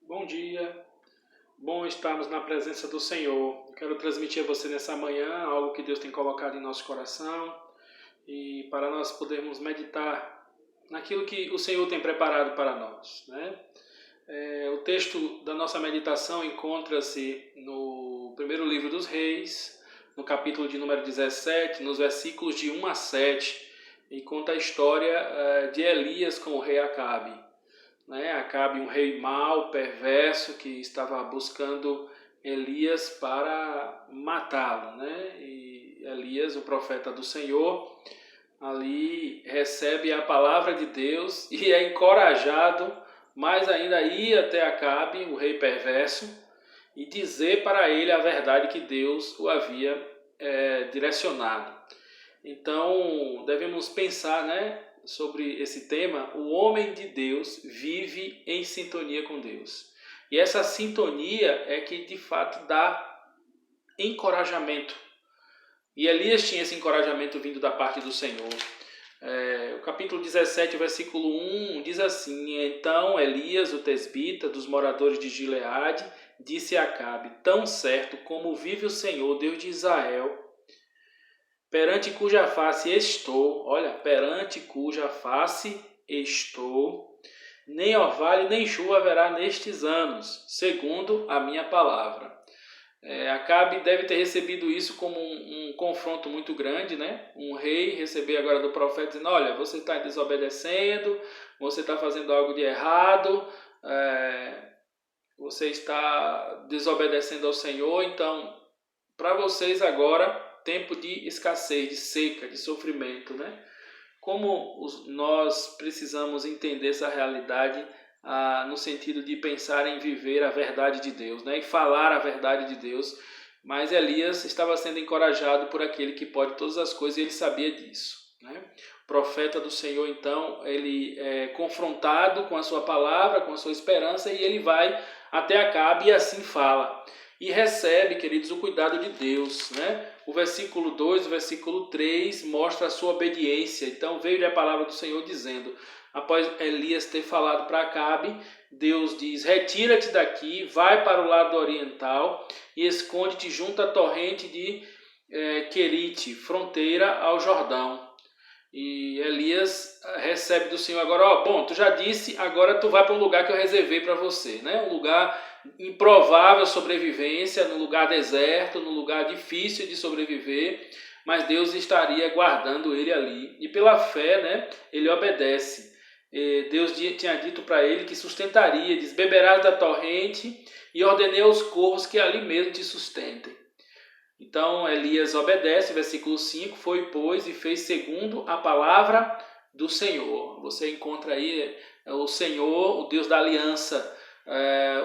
Bom dia, bom estarmos na presença do Senhor. Eu quero transmitir a você nessa manhã algo que Deus tem colocado em nosso coração e para nós podermos meditar naquilo que o Senhor tem preparado para nós, né? O texto da nossa meditação encontra-se no primeiro livro dos Reis, no capítulo de número 17, nos versículos de 1 a 7, e conta a história de Elias com o rei Acabe. Acabe, um rei mau, perverso, que estava buscando Elias para matá-lo, né? E Elias, o profeta do Senhor, ali recebe a palavra de Deus e é encorajado mais ainda a ir até Acabe, o rei perverso, e dizer para ele a verdade que Deus o havia direcionado. Então, devemos pensar, sobre esse tema. O homem de Deus vive em sintonia com Deus. E essa sintonia é que, de fato, dá encorajamento. E Elias tinha esse encorajamento vindo da parte do Senhor. O capítulo 17, versículo 1, diz assim: Então Elias, o tesbita, dos moradores de Gileade, disse a Acabe: Tão certo como vive o Senhor, Deus de Israel, perante cuja face estou, nem orvalho nem chuva haverá nestes anos, segundo a minha palavra. Acabe deve ter recebido isso como um confronto muito grande, né? Um rei receber agora do profeta dizendo: olha, você está desobedecendo, você está fazendo algo de errado, você está desobedecendo ao Senhor, então para vocês agora tempo de escassez, de seca, de sofrimento, né? Como nós precisamos entender essa realidade no sentido de pensar em viver a verdade de Deus, né? E falar a verdade de Deus. Mas Elias estava sendo encorajado por aquele que pode todas as coisas e ele sabia disso, né? O profeta do Senhor, então, ele é confrontado com a sua palavra, com a sua esperança, e ele vai até Acabe e assim fala. E recebe, queridos, o cuidado de Deus, né? O versículo 2, o versículo 3 mostra a sua obediência. Então veio-lhe a palavra do Senhor dizendo, após Elias ter falado para Acabe, Deus diz: retira-te daqui, vai para o lado oriental e esconde-te junto à torrente de Querite, fronteira ao Jordão. E Elias recebe do Senhor agora: tu já disse, agora tu vai para um lugar que eu reservei para você, né? Um lugar improvável sobrevivência, num lugar deserto, num lugar difícil de sobreviver, mas Deus estaria guardando ele ali. E pela fé, né, ele obedece. Deus tinha dito para ele que sustentaria, diz: beberás da torrente e ordenei aos corvos que ali mesmo te sustentem. Então Elias obedece, versículo 5, foi, pois, e fez segundo a palavra do Senhor. Você encontra aí o Senhor, o Deus da aliança,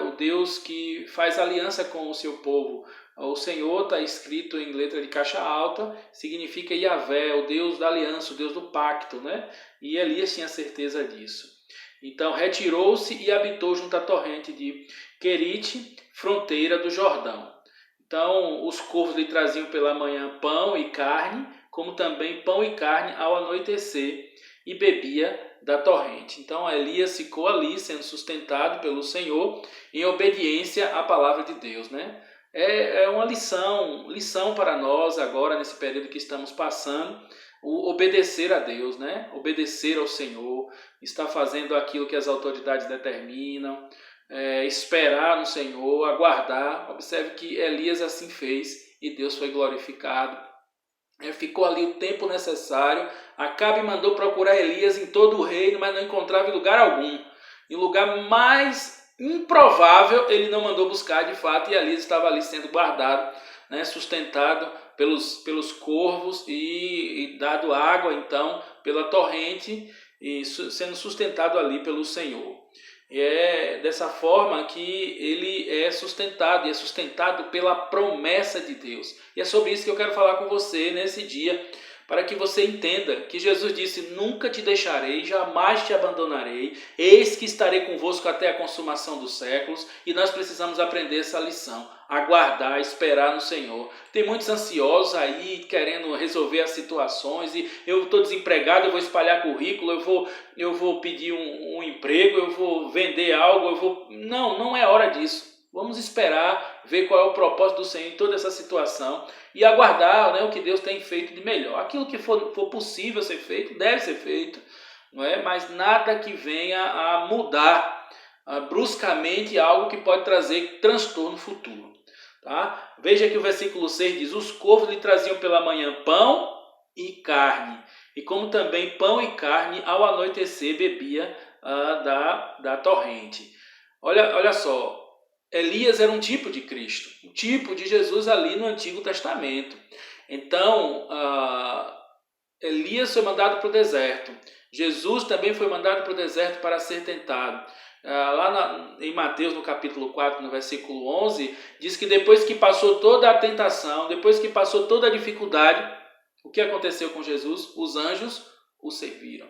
o Deus que faz aliança com o seu povo. O Senhor está escrito em letra de caixa alta, significa Yahvé, o Deus da aliança, o Deus do pacto, né? E Elias tinha certeza disso. Então retirou-se e habitou junto à torrente de Querite, fronteira do Jordão. Então os corvos lhe traziam pela manhã pão e carne, como também pão e carne ao anoitecer, e bebia da torrente. Então Elias ficou ali sendo sustentado pelo Senhor em obediência à palavra de Deus, né? É uma lição para nós agora nesse período que estamos passando, o obedecer a Deus, né? Obedecer ao Senhor, estar fazendo aquilo que as autoridades determinam, esperar no Senhor, aguardar. Observe que Elias assim fez e Deus foi glorificado. Ficou ali o tempo necessário. Acabe mandou procurar Elias em todo o reino, mas não encontrava em lugar algum. Em lugar mais improvável ele não mandou buscar de fato, e Elias estava ali sendo guardado, né, sustentado pelos corvos e dado água então pela torrente, e sendo sustentado ali pelo Senhor. E é dessa forma que ele é sustentado, e é sustentado pela promessa de Deus. E é sobre isso que eu quero falar com você nesse dia, para que você entenda que Jesus disse: nunca te deixarei, jamais te abandonarei, eis que estarei convosco até a consumação dos séculos. E nós precisamos aprender essa lição, aguardar, esperar no Senhor. Tem muitos ansiosos aí querendo resolver as situações, e eu estou desempregado, eu vou espalhar currículo, eu vou pedir um emprego, eu vou vender algo, não é hora disso. Vamos esperar, ver qual é o propósito do Senhor em toda essa situação e aguardar, né, o que Deus tem feito de melhor. Aquilo que for possível ser feito, deve ser feito, não é? Mas nada que venha a mudar bruscamente algo que pode trazer transtorno futuro. Tá? Veja que o versículo 6 diz: os corvos lhe traziam pela manhã pão e carne, e como também pão e carne ao anoitecer bebia da torrente. Olha só, Elias era um tipo de Cristo, um tipo de Jesus ali no Antigo Testamento. Então, Elias foi mandado para o deserto. Jesus também foi mandado para o deserto para ser tentado. Em Mateus, no capítulo 4, no versículo 11, diz que depois que passou toda a tentação, depois que passou toda a dificuldade, o que aconteceu com Jesus? Os anjos o serviram.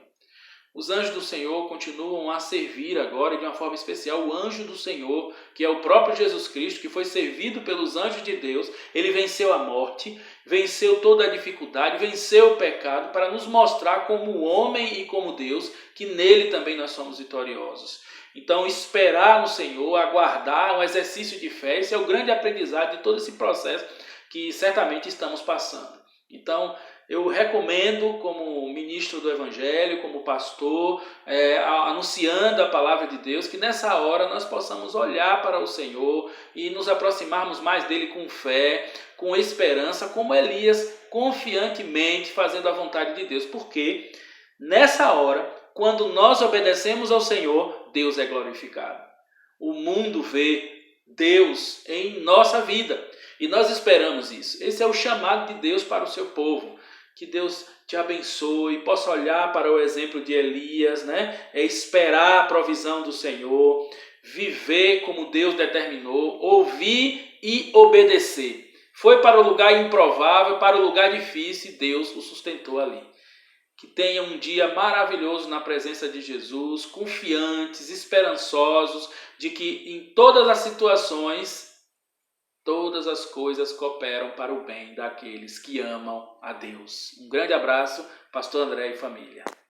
Os anjos do Senhor continuam a servir agora de uma forma especial. O anjo do Senhor, que é o próprio Jesus Cristo, que foi servido pelos anjos de Deus, ele venceu a morte, venceu toda a dificuldade, venceu o pecado para nos mostrar como homem e como Deus, que nele também nós somos vitoriosos. Então, esperar no Senhor, aguardar um exercício de fé, esse é o grande aprendizado de todo esse processo que certamente estamos passando. Então, eu recomendo, como ministro do Evangelho, como pastor, anunciando a palavra de Deus, que nessa hora nós possamos olhar para o Senhor e nos aproximarmos mais dele com fé, com esperança, como Elias, confiantemente fazendo a vontade de Deus. Porque nessa hora, quando nós obedecemos ao Senhor, Deus é glorificado. O mundo vê Deus em nossa vida e nós esperamos isso. Esse é o chamado de Deus para o seu povo. Que Deus te abençoe, possa olhar para o exemplo de Elias, né? Esperar a provisão do Senhor, viver como Deus determinou, ouvir e obedecer. Foi para o lugar improvável, para o lugar difícil, e Deus o sustentou ali. Que tenha um dia maravilhoso na presença de Jesus, confiantes, esperançosos, de que em todas as situações, todas as coisas cooperam para o bem daqueles que amam a Deus. Um grande abraço, Pastor André e família.